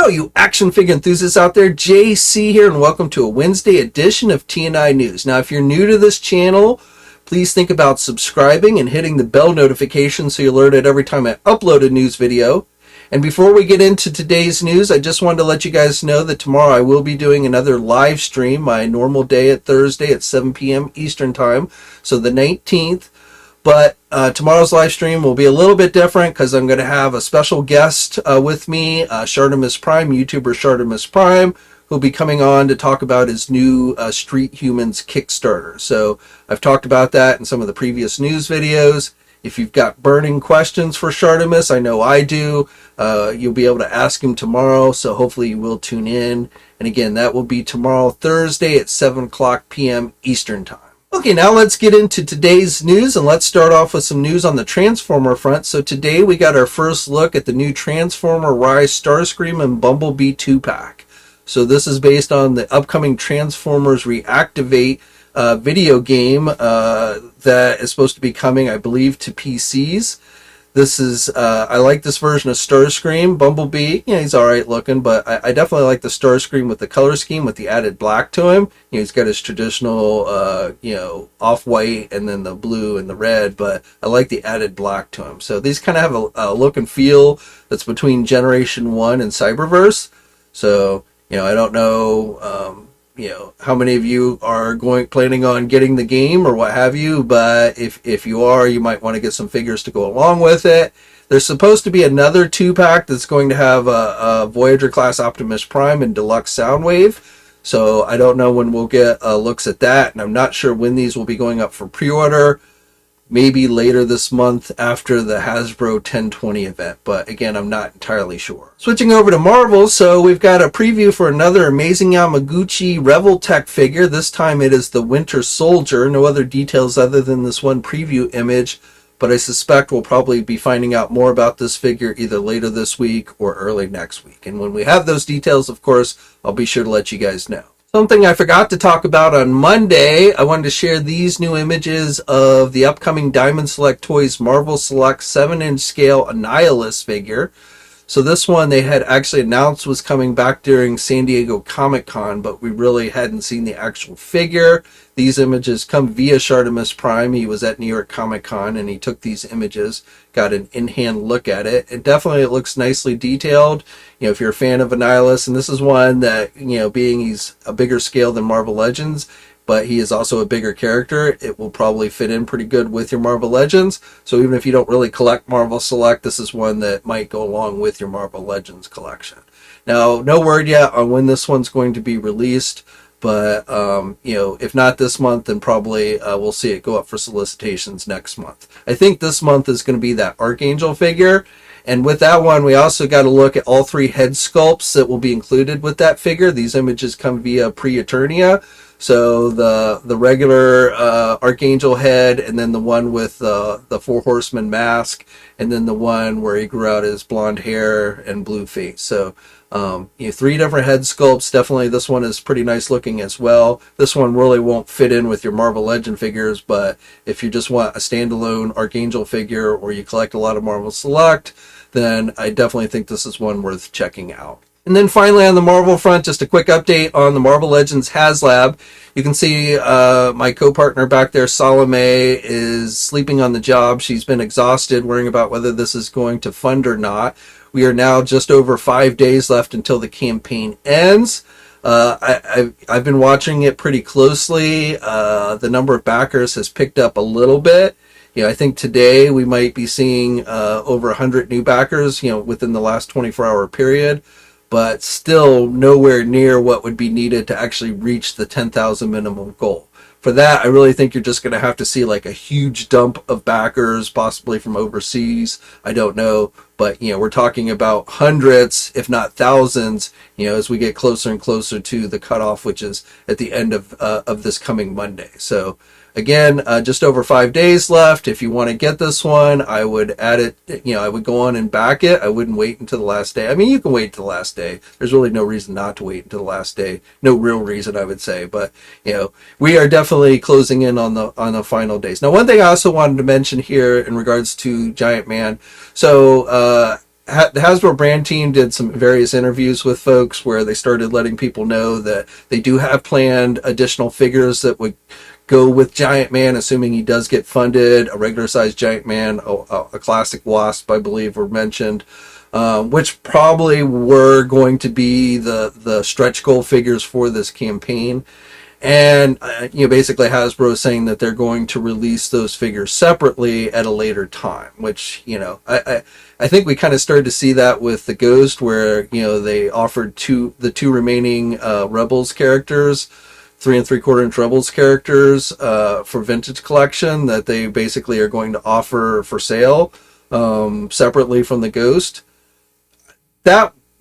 you action figure enthusiasts out there, JC here, and welcome to a Wednesday edition of TNI News. Now, if you're new to this channel, please think about subscribing and hitting the bell notification so you're alerted every time I upload a news video. And before we get into today's news, I just wanted to let you guys know that tomorrow I will be doing another live stream, my normal day at Thursday at 7 p.m. Eastern Time, so the 19th. But tomorrow's live stream will be a little bit different because I'm going to have a special guest with me, Shartimus Prime, YouTuber Shartimus Prime, who'll be coming on to talk about his new Street Humans Kickstarter. So I've talked about that in some of the previous news videos. If you've got burning questions for Shartimus, I know I do, you'll be able to ask him tomorrow, so hopefully you will tune in. And again, that will be tomorrow, Thursday at 7 o'clock p.m. Eastern Time. Okay, now let's get into today's news, and let's start off with some news on the Transformer front. So today we got our first look at the new Transformer Rise Starscream and Bumblebee 2-pack. So this is based on the upcoming Transformers Reactivate video game that is supposed to be coming, I believe, to PCs. This is, I like this version of Starscream. Bumblebee, yeah, he's alright looking, but I definitely like the Starscream with the color scheme with the added black to him. You know, he's got his traditional, off-white and then the blue and the red, but I like the added black to him. So these kind of have a look and feel that's between Generation 1 and Cyberverse. So, I don't know, how many of you are planning on getting the game or what have you, but if you are, you might want to get some figures to go along with it. There's supposed to be another 2-pack that's going to have a Voyager class Optimus Prime and Deluxe Soundwave, so I don't know when we'll get looks at that, and I'm not sure when these will be going up for pre-order. Maybe later this month after the Hasbro 1020 event, but again, I'm not entirely sure. Switching over to Marvel, so we've got a preview for another amazing Yamaguchi Revoltech figure. This time it is the Winter Soldier. No other details other than this one preview image, but I suspect we'll probably be finding out more about this figure either later this week or early next week. And when we have those details, of course, I'll be sure to let you guys know. Something I forgot to talk about on Monday, I wanted to share these new images of the upcoming Diamond Select Toys Marvel Select 7-inch scale Annihilus figure. So this one they had actually announced was coming back during San Diego Comic-Con, but we really hadn't seen the actual figure. These images come via Shartimus Prime. He was at New York Comic-Con and he took these images, got an in-hand look at it. And definitely it looks nicely detailed. If you're a fan of Annihilus, and this is one that, being he's a bigger scale than Marvel Legends, but he is also a bigger character, it will probably fit in pretty good with your Marvel Legends. So even if you don't really collect Marvel Select, this is one that might go along with your Marvel Legends collection. Now, no word yet on when this one's going to be released, but, if not this month, then probably we'll see it go up for solicitations next month. I think this month is going to be that Archangel figure. And with that one, we also got to look at all 3 head sculpts that will be included with that figure. These images come via Pre-Eternia. So the regular Archangel head, and then the one with the 4 Horsemen mask, and then the one where he grew out his blonde hair and blue face. So 3 different head sculpts. Definitely this one is pretty nice looking as well. This one really won't fit in with your Marvel Legend figures, but if you just want a standalone Archangel figure or you collect a lot of Marvel Select, then I definitely think this is one worth checking out. And then finally on the Marvel front, just a quick update on the Marvel Legends Haslab. You can see my co-partner back there, Salome, is sleeping on the job. She's been exhausted, worrying about whether this is going to fund or not. We are now just over 5 days left until the campaign ends. I've been watching it pretty closely. The number of backers has picked up a little bit. I think today we might be seeing over 100 new backers, within the last 24-hour period, but still nowhere near what would be needed to actually reach the 10,000 minimum goal. For that, I really think you're just going to have to see like a huge dump of backers, possibly from overseas. I don't know, but we're talking about hundreds, if not thousands, as we get closer and closer to the cutoff, which is at the end of this coming Monday. So again, just over 5 days left. If you want to get this one, I would add it, I would go on and back it. I wouldn't wait until the last day. I mean, you can wait till the last day. There's really no reason not to wait until the last day. No real reason, I would say. But, we are definitely closing in on the final days. Now, one thing I also wanted to mention here in regards to Giant Man. So, the Hasbro brand team did some various interviews with folks where they started letting people know that they do have planned additional figures that would go with Giant Man, assuming he does get funded. A regular sized Giant Man, a classic Wasp, I believe, were mentioned, which probably were going to be the stretch goal figures for this campaign. And basically Hasbro is saying that they're going to release those figures separately at a later time, which I think we kind of started to see that with the Ghost, where they offered the two remaining Rebels characters, 3 3/4 inch Rebels characters for Vintage Collection, that they basically are going to offer for sale separately from the Ghost.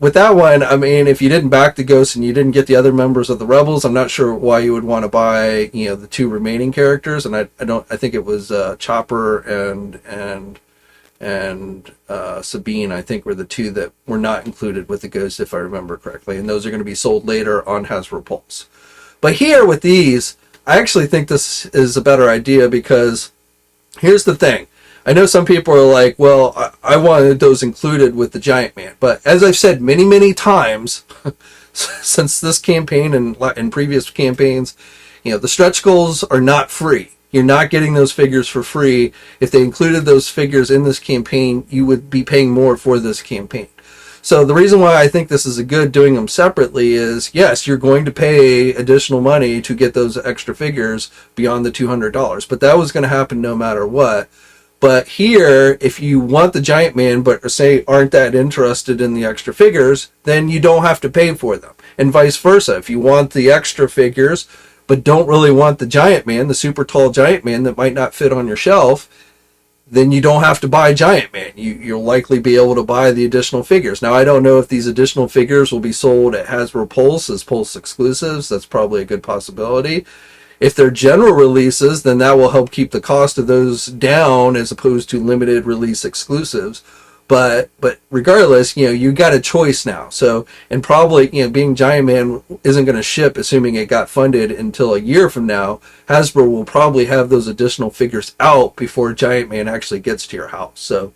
With that one, I mean, if you didn't back the Ghost and you didn't get the other members of the Rebels, I'm not sure why you would want to buy, the two remaining characters. And I think it was Chopper and Sabine, I think, were the two that were not included with the Ghost, if I remember correctly. And those are going to be sold later on Hasbro Pulse. But here with these, I actually think this is a better idea, because here's the thing. I know some people are like, well, I wanted those included with the Giant Man. But as I've said many, many times since this campaign and in previous campaigns, the stretch goals are not free. You're not getting those figures for free. If they included those figures in this campaign, you would be paying more for this campaign. So the reason why I think this is a good doing them separately is, yes, you're going to pay additional money to get those extra figures beyond the $200, but that was going to happen no matter what. But here, if you want the Giant Man, but say aren't that interested in the extra figures, then you don't have to pay for them. And vice versa. If you want the extra figures, but don't really want the Giant Man, the super tall Giant Man that might not fit on your shelf, then you don't have to buy Giant Man. You'll likely be able to buy the additional figures. Now, I don't know if these additional figures will be sold at Hasbro Pulse as Pulse exclusives. That's probably a good possibility. If they're general releases, then that will help keep the cost of those down as opposed to limited release exclusives. But regardless, you got a choice now. So, and probably, being Giant Man isn't going to ship, assuming it got funded, until a year from now. Hasbro will probably have those additional figures out before Giant Man actually gets to your house. So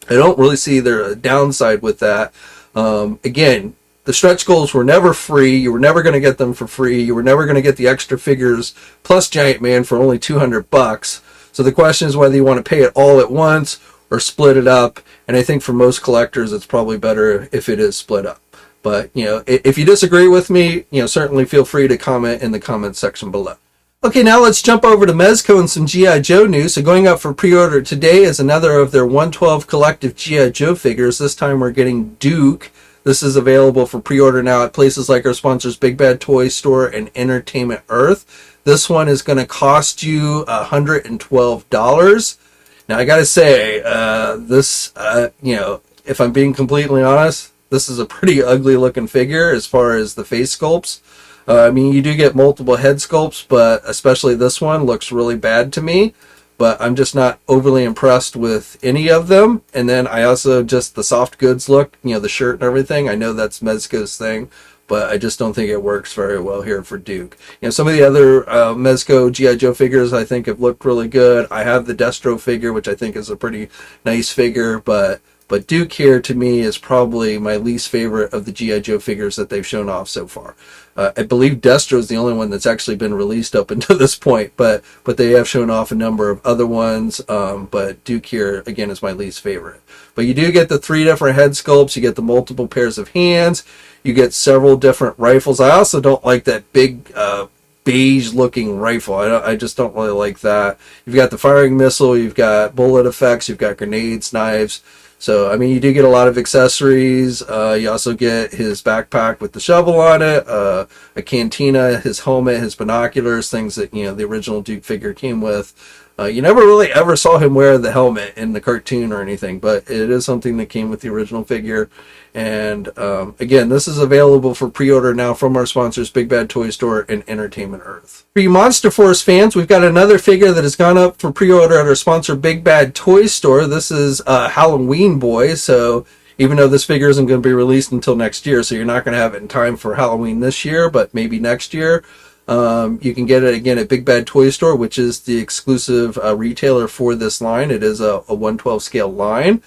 I don't really see a downside with that. Again, the stretch goals were never free. You were never going to get them for free. You were never going to get the extra figures plus Giant Man for only $200. So the question is whether you want to pay it all at once or split it up. And I think for most collectors, it's probably better if it is split up. But, if you disagree with me, certainly feel free to comment in the comment section below. Okay, now let's jump over to Mezco and some GIJoe news. So going up for pre-order today is another of their 112 collective GIJoe figures. This time we're getting Duke. This is available for pre-order now at places like our sponsors Big Bad Toy Store and Entertainment Earth. This one is going to cost you $112. Now, I got to say, if I'm being completely honest, this is a pretty ugly looking figure as far as the face sculpts. You do get multiple head sculpts, but especially this one looks really bad to me. But I'm just not overly impressed with any of them. And then I also just the soft goods look, the shirt and everything. I know that's Mezco's thing, but I just don't think it works very well here for Duke. Some of the other Mezco GIJoe figures I think have looked really good. I have the Destro figure, which I think is a pretty nice figure, but Duke here to me is probably my least favorite of the GIJoe figures that they've shown off so far. I believe Destro is the only one that's actually been released up until this point, but they have shown off a number of other ones. But Duke here again is my least favorite. But you do get the 3 different head sculpts. You get the multiple pairs of hands. You get several different rifles. I also don't like that big beige looking rifle. I just don't really like that. You've got the firing missile. You've got bullet effects. You've got grenades, knives. So, you do get a lot of accessories. You also get his backpack with the shovel on it, a cantina, his helmet, his binoculars, things that, the original Duke figure came with. You never really ever saw him wear the helmet in the cartoon or anything, but it is something that came with the original figure. And again, this is available for pre-order now from our sponsors, Big Bad Toy Store and Entertainment Earth. For you Monster Force fans, we've got another figure that has gone up for pre-order at our sponsor, Big Bad Toy Store. This is Halloween Boy, so even though this figure isn't going to be released until next year, so you're not going to have it in time for Halloween this year, but maybe next year. You can get it again at Big Bad Toy Store, which is the exclusive retailer for this line. It is a 112 scale line.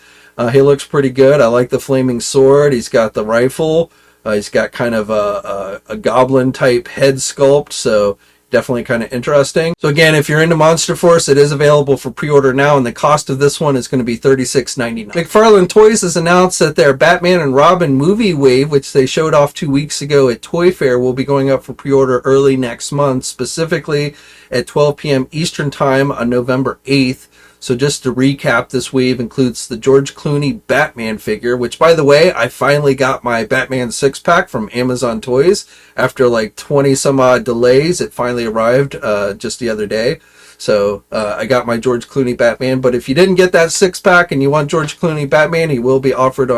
He looks pretty good. I like the flaming sword. He's got the rifle. He's got kind of a goblin type head sculpt, so definitely kind of interesting. So again, if you're into Monster Force, it is available for pre-order now, and the cost of this one is going to be $36.99. McFarlane Toys has announced that their Batman and Robin movie wave, which they showed off 2 weeks ago at Toy Fair, will be going up for pre-order early next month, specifically at 12 p.m. Eastern Time on November 8th. So just to recap, this wave includes the George Clooney Batman figure, which, by the way, I finally got my Batman 6-pack from Amazon Toys. After like 20 some odd delays, it finally arrived just the other day. So I got my George Clooney Batman. But if you didn't get that 6-pack and you want George Clooney Batman, he will be offered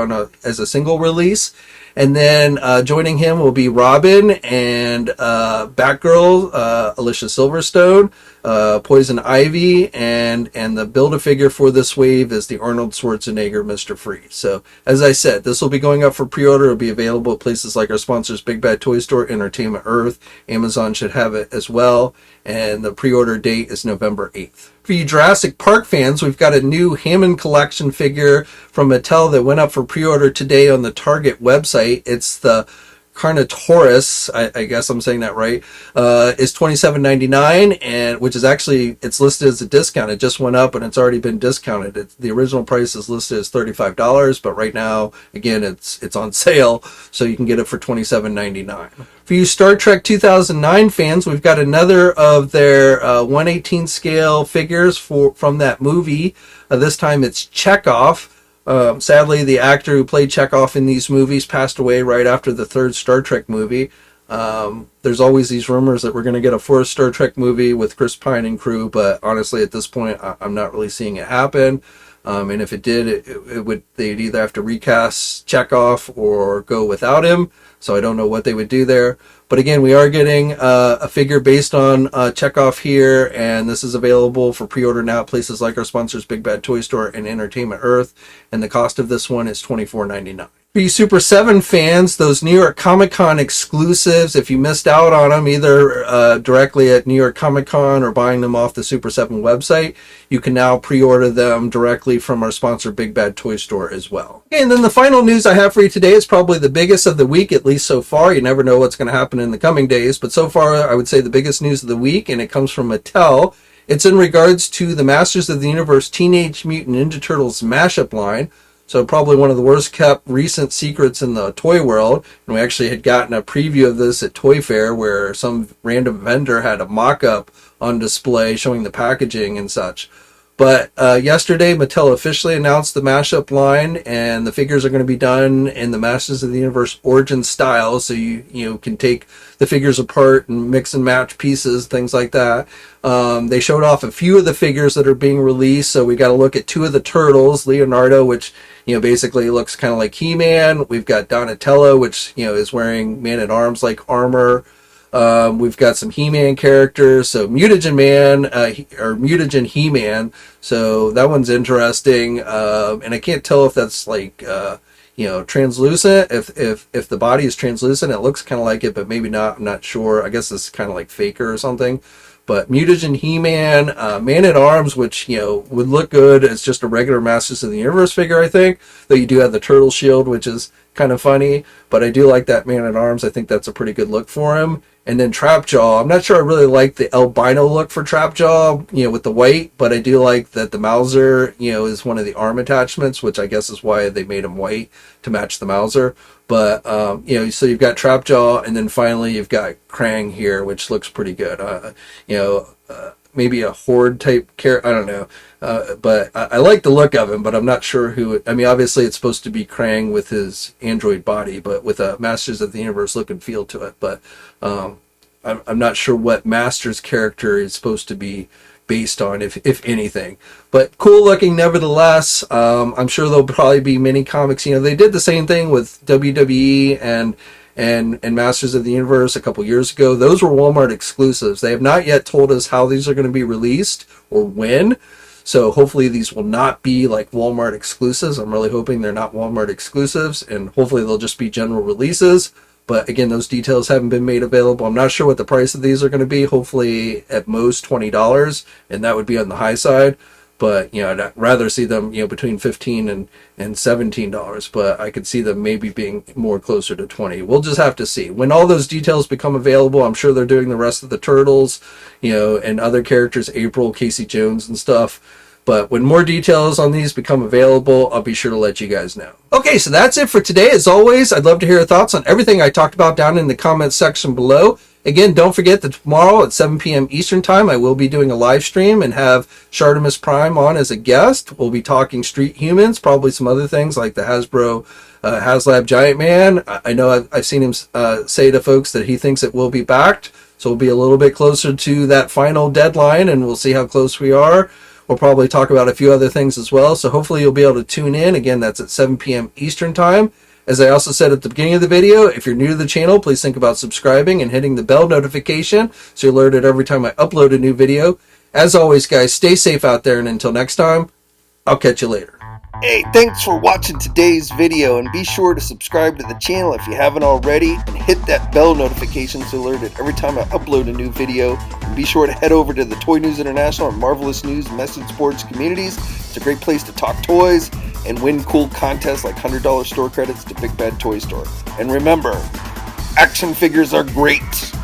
as a single release. And then joining him will be Robin and Batgirl, Alicia Silverstone, Poison Ivy, and the Build-A-Figure for this wave is the Arnold Schwarzenegger Mr. Freeze. So, as I said, this will be going up for pre-order. It'll be available at places like our sponsors, Big Bad Toy Store, Entertainment Earth. Amazon should have it as well. And the pre-order date is November 8th. For you Jurassic Park fans, we've got a new Hammond collection figure from Mattel that went up for pre-order today on the Target website. It's the Carnotaurus, I guess I'm saying that right, is $27.99, and which is actually, it's listed as a discount. It just went up and it's already been discounted. The original price is listed as $35, but right now, again, it's on sale, so you can get it for $27.99. For you Star Trek 2009 fans, we've got another of their 1/18 scale figures from that movie. This time it's Chekov. Sadly, the actor who played Chekov in these movies passed away right after the third Star Trek movie. There's always these rumors that we're going to get a fourth Star Trek movie with Chris Pine and crew, but honestly, at this point, I'm not really seeing it happen. And if it did, they'd either have to recast Chekov or go without him. So I don't know what they would do there. But again, we are getting a figure based on Chekov here, and this is available for pre-order now at places like our sponsors, Big Bad Toy Store and Entertainment Earth. And the cost of this one is $24.99. For you Super 7 fans, those New York Comic Con exclusives, if you missed out on them either directly at New York Comic Con or buying them off the Super 7 website, you can now pre-order them directly from our sponsor, Big Bad Toy Store as well. Okay, and then the final news I have for you today is probably the biggest of the week, at least so far. You never know what's going to happen in the coming days, but so far I would say the biggest news of the week, and it comes from Mattel. It's in regards to the Masters of the Universe Teenage Mutant Ninja Turtles mashup line. So probably one of the worst kept recent secrets in the toy world. And we actually had gotten a preview of this at Toy Fair where some random vendor had a mock-up on display showing the packaging and such. But yesterday, Mattel officially announced the mashup line, and the figures are going to be done in the Masters of the Universe origin style, so you can take the figures apart and mix and match pieces, things like that. They showed off a few of the figures that are being released, so we got to look at two of the turtles, Leonardo, which basically looks kind of like He-Man. We've got Donatello, which is wearing Man-at-Arms-like armor. We've got some He-Man characters, so Mutagen Man, or Mutagen He-Man, so that one's interesting, and I can't tell if that's like, translucent, if the body is translucent, it looks kind of like it, but maybe not, I'm not sure, I guess it's kind of like Faker or something, but Mutagen He-Man, Man-at-Arms, which, would look good as just a regular Masters of the Universe figure, I think, though you do have the turtle shield, which is kind of funny, but I do like that Man-at-Arms. I think that's a pretty good look for him. And then Trapjaw, I'm not sure I really like the albino look for Trapjaw, with the white, but I do like that the Mauser, is one of the arm attachments, which I guess is why they made him white to match the Mauser. But, so you've got Trapjaw, and then finally you've got Krang here, which looks pretty good. Maybe a Horde type character, I don't know. But I like the look of him, but I'm not sure who, obviously it's supposed to be Krang with his android body, but with a Masters of the Universe look and feel to it. But I'm not sure what Masters character is supposed to be based on, if anything. But cool looking nevertheless. I'm sure there'll probably be many comics. They did the same thing with WWE and Masters of the Universe a couple years ago. Those were Walmart exclusives. They have not yet told us how these are going to be released or when. So hopefully these will not be like Walmart exclusives. I'm really hoping they're not Walmart exclusives, and hopefully they'll just be general releases. But again, those details haven't been made available. I'm not sure what the price of these are going to be. Hopefully at most $20, and that would be on the high side. But, I'd rather see them, between $15 and $17, but I could see them maybe being more closer to 20. We'll just have to see. When all those details become available, I'm sure they're doing the rest of the Turtles, and other characters, April, Casey Jones and stuff. But when more details on these become available, I'll be sure to let you guys know. Okay, so that's it for today. As always, I'd love to hear your thoughts on everything I talked about down in the comments section below. Again, don't forget that tomorrow at 7 p.m. Eastern Time, I will be doing a live stream and have Shartimus Prime on as a guest. We'll be talking Street Humans, probably some other things like the Hasbro Haslab Giant Man. I know I've seen him say to folks that he thinks it will be backed. So we'll be a little bit closer to that final deadline, and we'll see how close we are. We'll probably talk about a few other things as well. So hopefully you'll be able to tune in. Again, that's at 7 p.m. Eastern Time. As I also said at the beginning of the video, if you're new to the channel, please think about subscribing and hitting the bell notification so you're alerted every time I upload a new video. As always, guys, stay safe out there, and until next time, I'll catch you later. Hey, thanks for watching today's video, and be sure to subscribe to the channel if you haven't already, and hit that bell notification so you're alerted every time I upload a new video. And be sure to head over to the Toy News International and Marvelous News message boards communities. It's a great place to talk toys and win cool contests like $100 store credits to Big Bad Toy Store. And remember, action figures are great.